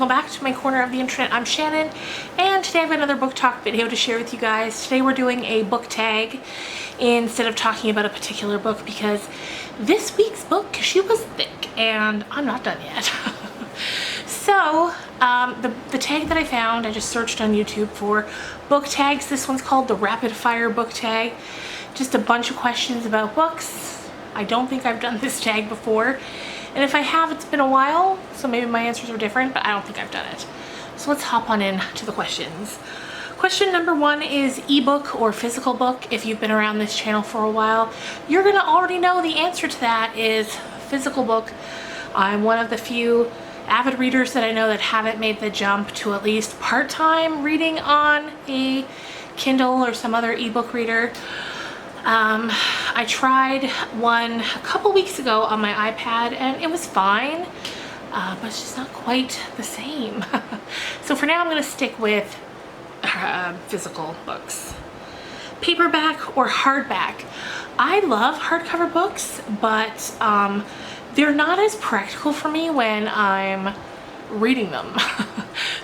welcome back to my corner of the internet. I'm Shannon, and today I've got another book talk video to share with you guys. Today we're doing a book tag instead of talking about a particular book because this week's book, she was thick and I'm not done yet. So the tag that I found, I just searched on YouTube for book tags. This one's called the rapid fire book tag. Just a bunch of questions about books. I don't think I've done this tag before. And if I have, it's been a while, so maybe my answers are different, but I don't think I've done it. So let's hop on in to the questions. Question number one is ebook or physical book. If you've been around this channel for a while, you're gonna already know the answer to that is physical book. I'm one of the few avid readers that I know that haven't made the jump to at least part-time reading on a Kindle or some other ebook reader. I tried one a couple weeks ago on my iPad and it was fine, but it's just not quite the same. So for now I'm going to stick with physical books. Paperback or hardback. I love hardcover books, but they're not as practical for me when I'm reading them.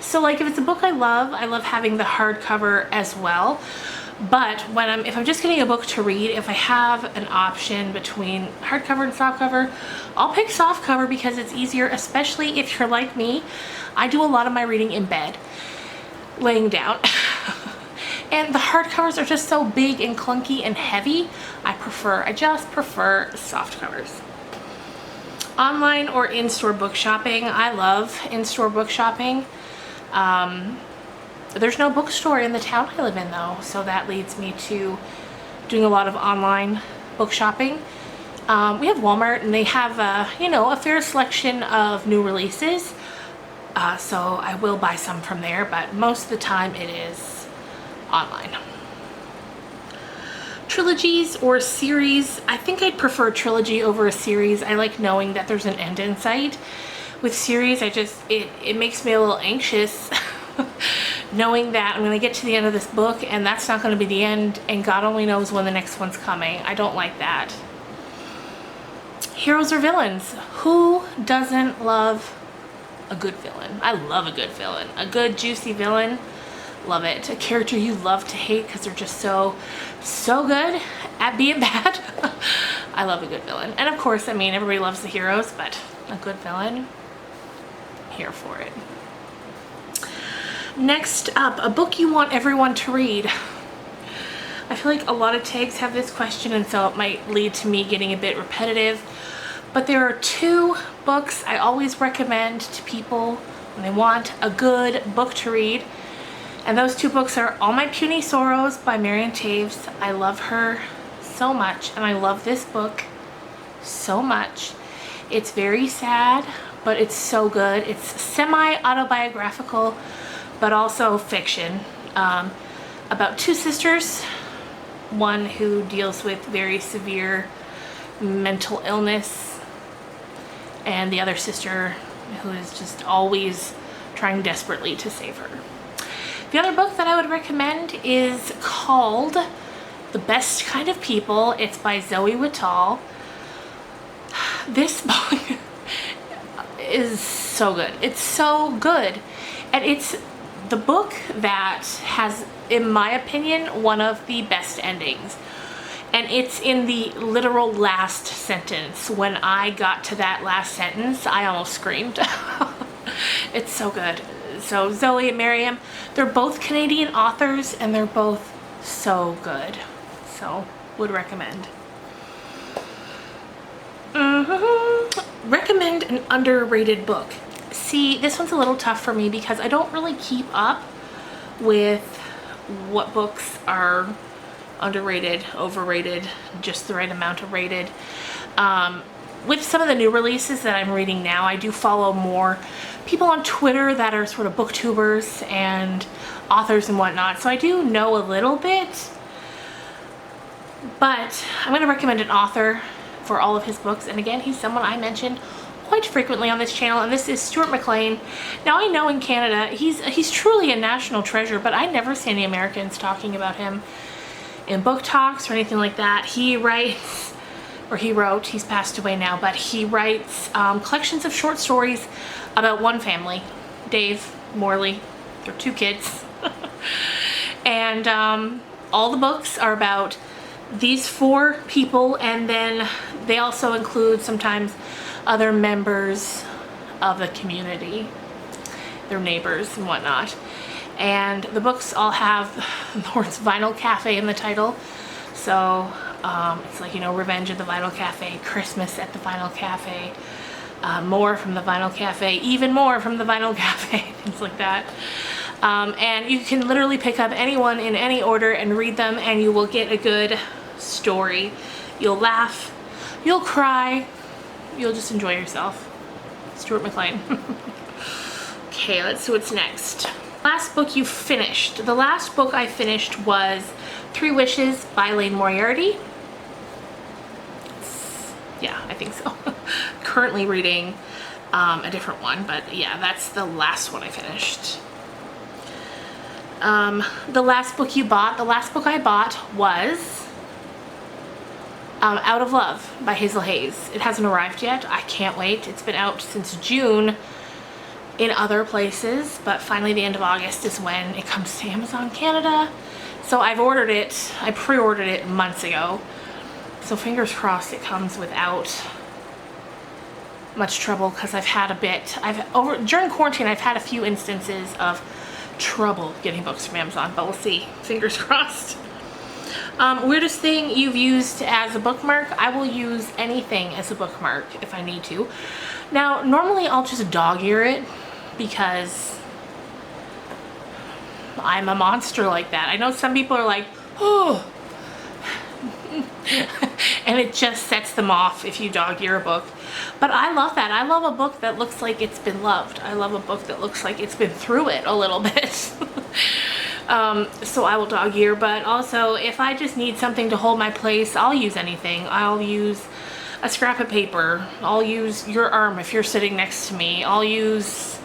So like if it's a book I love having the hardcover as well. But if I'm just getting a book to read, if I have an option between hardcover and softcover, I'll pick softcover because it's easier, especially if you're like me. I do a lot of my reading in bed, laying down. And the hardcovers are just so big and clunky and heavy. I just prefer softcovers. Online or in-store book shopping. I love in-store book shopping. There's no bookstore in the town I live in though, so that leads me to doing a lot of online book shopping. We have Walmart and they have a fair selection of new releases, so I will buy some from there, but most of the time it is online. Trilogies or series. I think I'd prefer a trilogy over a series. I like knowing that there's an end in sight. With series, it makes me a little anxious knowing that I'm going to get to the end of this book and that's not going to be the end and God only knows when the next one's coming. I don't like that. Heroes or villains? Who doesn't love a good villain? I love a good villain. A good juicy villain. Love it. A character you love to hate because they're just so good at being bad. I love a good villain. And of course, I mean, everybody loves the heroes, but a good villain, here for it. Next up, a book you want everyone to read. I feel like a lot of tags have this question and so it might lead to me getting a bit repetitive, but there are two books I always recommend to people when they want a good book to read, and those two books are All My Puny Sorrows by Marian Taves. I love her so much and I love this book so much. It's very sad, but it's so good. It's semi-autobiographical but also fiction, about two sisters, one who deals with very severe mental illness and the other sister who is just always trying desperately to save her. The other book that I would recommend is called The Best Kind of People. It's by Zoe Whitall. This book is so good. It's so good. And it's the book that has, in my opinion, one of the best endings. And it's in the literal last sentence. When I got to that last sentence, I almost screamed. It's so good. So Zoe and Miriam, they're both Canadian authors and they're both so good. So, would recommend. Recommend an underrated book. See, this one's a little tough for me because I don't really keep up with what books are underrated, overrated, just the right amount of rated. With some of the new releases that I'm reading now, I do follow more people on Twitter that are sort of booktubers and authors and whatnot, so I do know a little bit, but I'm going to recommend an author for all of his books, and again, he's someone I mention quite frequently on this channel, and this is Stuart McLean. Now I know in Canada he's truly a national treasure, but I never see any Americans talking about him in book talks or anything like that. He writes, or he wrote, he's passed away now, but he writes collections of short stories about one family, Dave, Morley. They're 2 kids. And all the books are about these 4 people, and then they also include sometimes other members of the community, their neighbors and whatnot. And the books all have the words Vinyl Cafe in the title. So it's like, you know, Revenge at the Vinyl Cafe, Christmas at the Vinyl Cafe, more from the Vinyl Cafe, even more from the Vinyl Cafe, things like that. And you can literally pick up any one in any order and read them, and you will get a good story. You'll laugh, you'll cry, you'll just enjoy yourself. Stuart McLean. Okay, let's see what's next. Last book you finished. The last book I finished was 3 Wishes by Lane Moriarty. Yeah, I think so. Currently reading a different one, but yeah, that's the last one I finished. The last book you bought, the last book I bought was Out of Love by Hazel Hayes. It hasn't arrived yet. I can't wait. It's been out since June in other places, but finally the end of August is when it comes to Amazon Canada. So I've ordered it. I pre-ordered it months ago. So fingers crossed it comes without much trouble, because I've had a bit, during quarantine I've had a few instances of trouble getting books from Amazon, but we'll see. Fingers crossed. Weirdest thing you've used as a bookmark? I will use anything as a bookmark if I need to. Now, normally I'll just dog ear it because I'm a monster like that. I know some people are like, oh, and it just sets them off if you dog ear a book. But I love that. I love a book that looks like it's been loved. I love a book that looks like it's been through it a little bit. So I will dog ear, but also if I just need something to hold my place, I'll use anything. I'll use a scrap of paper. I'll use your arm if you're sitting next to me. I'll use,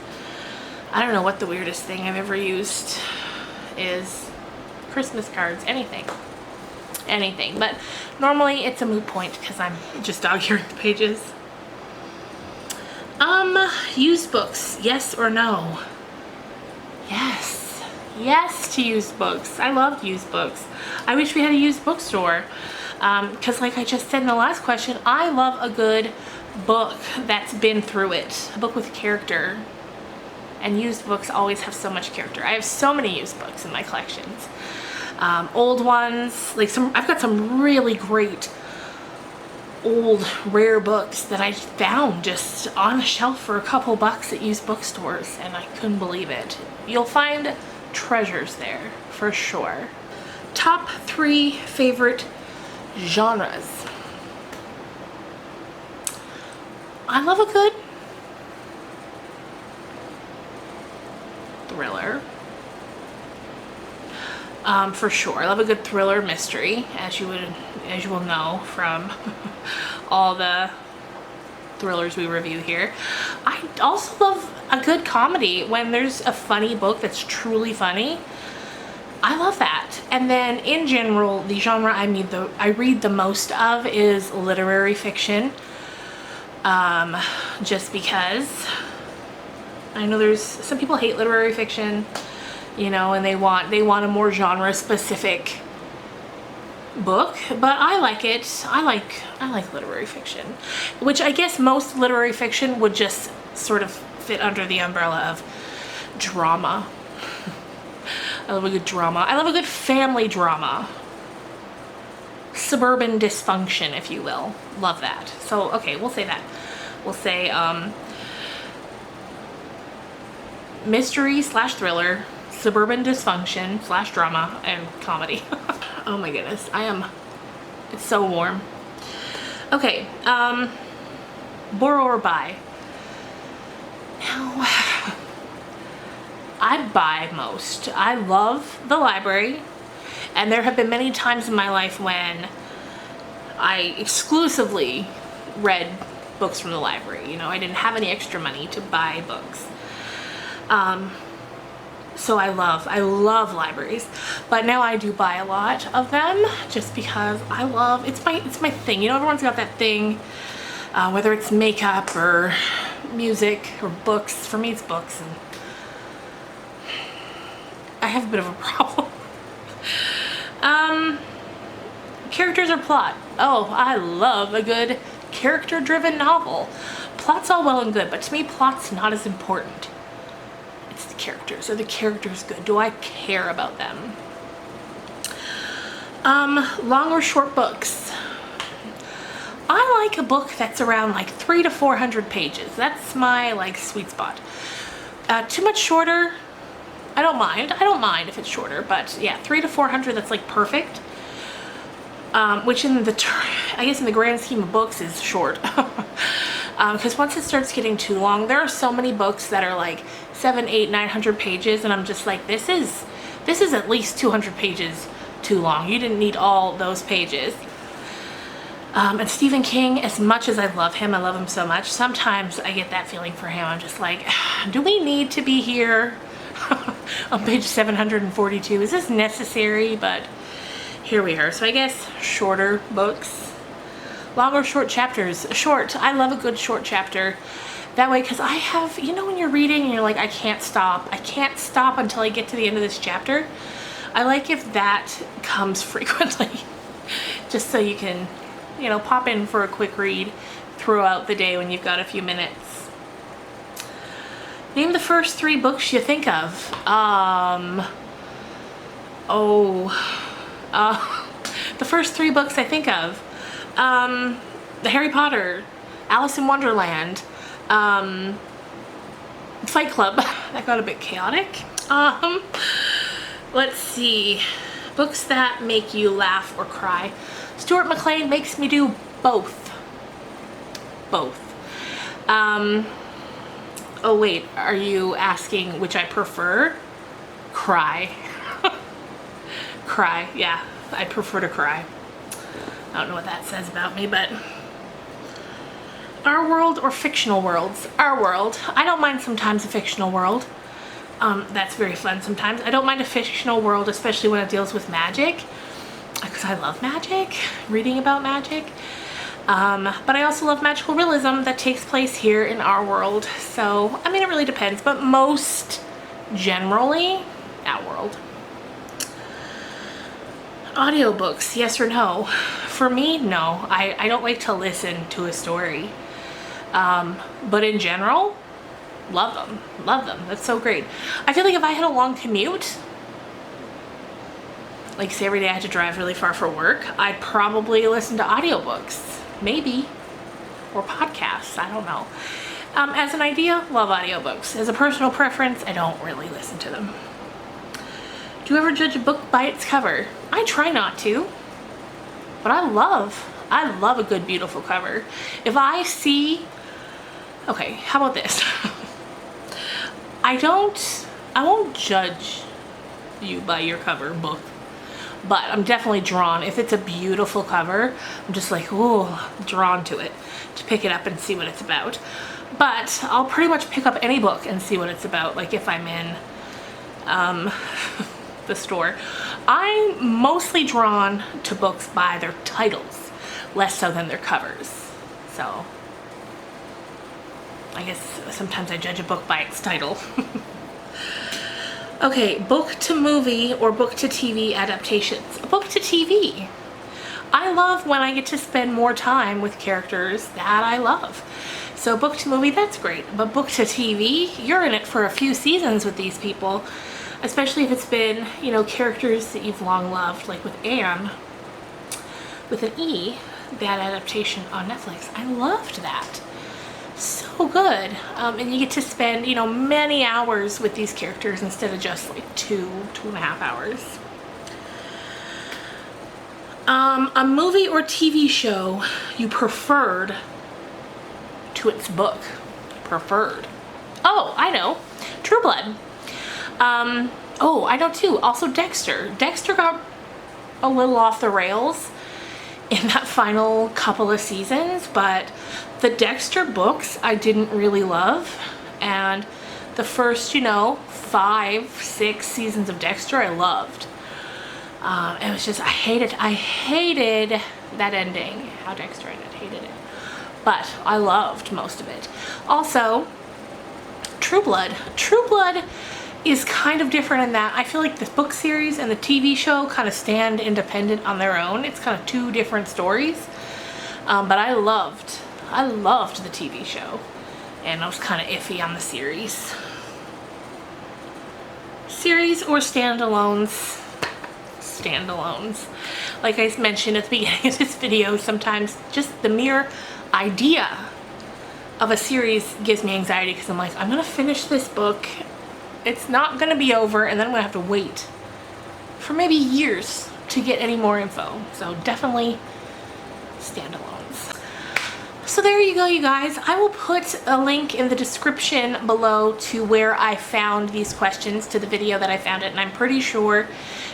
I don't know what the weirdest thing I've ever used is. Christmas cards, anything. Anything, but normally it's a moot point because I'm just dog earing the pages. Used books, yes or no? Yes. Yes to used books. I love used books. I wish we had a used bookstore. Because like I just said in the last question, I love a good book that's been through it. A book with character. And used books always have so much character. I have so many used books in my collections. Old ones, like I've got some really great old rare books that I found just on a shelf for a couple bucks at used bookstores, and I couldn't believe it. You'll find treasures there for sure. Top 3 favorite genres. I love a good thriller. For sure. I love a good thriller mystery, as you will know from all the thrillers we review here. I also love a good comedy when there's a funny book that's truly funny. I love that. And then in general, the genre I read the most of is literary fiction. Just because I know there's some people hate literary fiction, you know, and they want a more genre specific book, but I like it. I like literary fiction, which I guess most literary fiction would just sort of fit under the umbrella of drama. I love a good drama. I love a good family drama. Suburban dysfunction, if you will. Love that. So, okay, we'll say that. We'll say mystery / thriller, suburban dysfunction / drama, and comedy. Oh my goodness, it's so warm. Okay, borrow or buy? Now, I buy most. I love the library, and there have been many times in my life when I exclusively read books from the library. You know, I didn't have any extra money to buy books. So I love libraries, but now I do buy a lot of them just because it's my thing. You know, everyone's got that thing, whether it's makeup or music or books. For me, it's books, and have a bit of a problem. Characters or plot? Oh, I love a good character-driven novel. Plot's all well and good, but to me, plot's not as important. It's the characters. Are the characters good? Do I care about them? Long or short books? I like a book that's around like 300 to 400 pages. That's my like sweet spot. Too much shorter, I don't mind. I don't mind if it's shorter, but yeah, 300 to 400, that's like perfect. Which in the, I guess in the grand scheme of books is short. Because once it starts getting too long, there are so many books that are like 700, 800, 900 pages, and I'm just like, this is at least 200 pages too long. You didn't need all those pages. And Stephen King, as much as I love him so much, sometimes I get that feeling for him. I'm just like, do we need to be here on page 742? Is this necessary? But here we are. So I guess shorter books. Long or short chapters? Short. I love a good short chapter. That way, because I have, you know when you're reading and you're like, I can't stop. I can't stop until I get to the end of this chapter. I like if that comes frequently. Just so you can, you know, pop in for a quick read throughout the day when you've got a few minutes. Name the first 3 books you think of. The first 3 books I think of. The Harry Potter, Alice in Wonderland, Fight Club. That got a bit chaotic. Let's see. Books that make you laugh or cry. Stuart McLean makes me do both. Both. Oh wait, are you asking which I prefer? Cry. Cry, yeah. I prefer to cry. I don't know what that says about me, but our world or fictional worlds? Our world. I don't mind sometimes a fictional world. That's very fun sometimes. I don't mind a fictional world, especially when it deals with magic, because I love magic, reading about magic. But I also love magical realism that takes place here in our world. So, I mean, it really depends, but most generally, our world. Audiobooks, yes or no? For me, no. I don't like to listen to a story. But in general, love them. Love them. That's so great. I feel like if I had a long commute, like say every day I had to drive really far for work, I'd probably listen to audiobooks. Maybe. Or podcasts. I don't know. As an idea, love audiobooks. As a personal preference, I don't really listen to them. Do you ever judge a book by its cover? I try not to, but I love a good, beautiful cover. If I see, okay, how about this? I won't judge you by your cover book, but I'm definitely drawn. If it's a beautiful cover, I'm just like, ooh, drawn to it, to pick it up and see what it's about. But I'll pretty much pick up any book and see what it's about, like if I'm in, the store. I'm mostly drawn to books by their titles, less so than their covers. So I guess sometimes I judge a book by its title. Okay, book to movie or book to TV adaptations. Book to TV. I love when I get to spend more time with characters that I love. So book to movie, that's great. But book to TV, you're in it for a few seasons with these people. Especially if it's been, you know, characters that you've long loved, like with Anne, with an E, that adaptation on Netflix. I loved that. So good. And you get to spend, you know, many hours with these characters instead of just like 2.5 hours. A movie or TV show you preferred to its book. Preferred. Oh, I know. True Blood. Oh, I know too. Also Dexter. Dexter got a little off the rails in that final couple of seasons, but the Dexter books I didn't really love. And the first, you know, 5, 6 seasons of Dexter I loved. It was just, I hated that ending, how Dexter ended, hated it. But I loved most of it. Also, True Blood. True Blood is kind of different in that I feel like the book series and the TV show kind of stand independent on their own. It's kind of two different stories. But I loved the TV show, and I was kind of iffy on the series. Series or standalones? Standalones. Like I mentioned at the beginning of this video, sometimes just the mere idea of a series gives me anxiety because I'm like, I'm gonna finish this book, it's not gonna be over, and then I'm gonna have to wait for maybe years to get any more info. So definitely standalones. So there you go, you guys. I will put a link in the description below to where I found these questions, to the video that I found it, and I'm pretty sure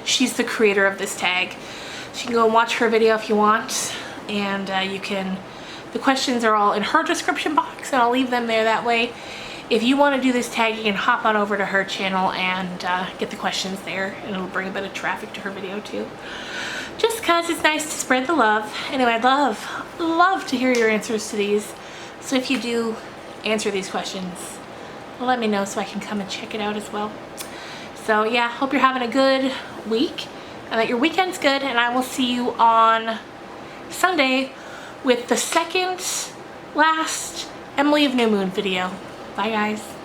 she's the creator of this tag. So you can go and watch her video if you want, and the questions are all in her description box, and I'll leave them there. That way, if you want to do this tag, you can hop on over to her channel and get the questions there, and it'll bring a bit of traffic to her video too. Just because it's nice to spread the love. Anyway, I'd love to hear your answers to these. So if you do answer these questions, let me know so I can come and check it out as well. So yeah, hope you're having a good week and that your weekend's good, and I will see you on Sunday with the second last Emily of New Moon video. Bye guys.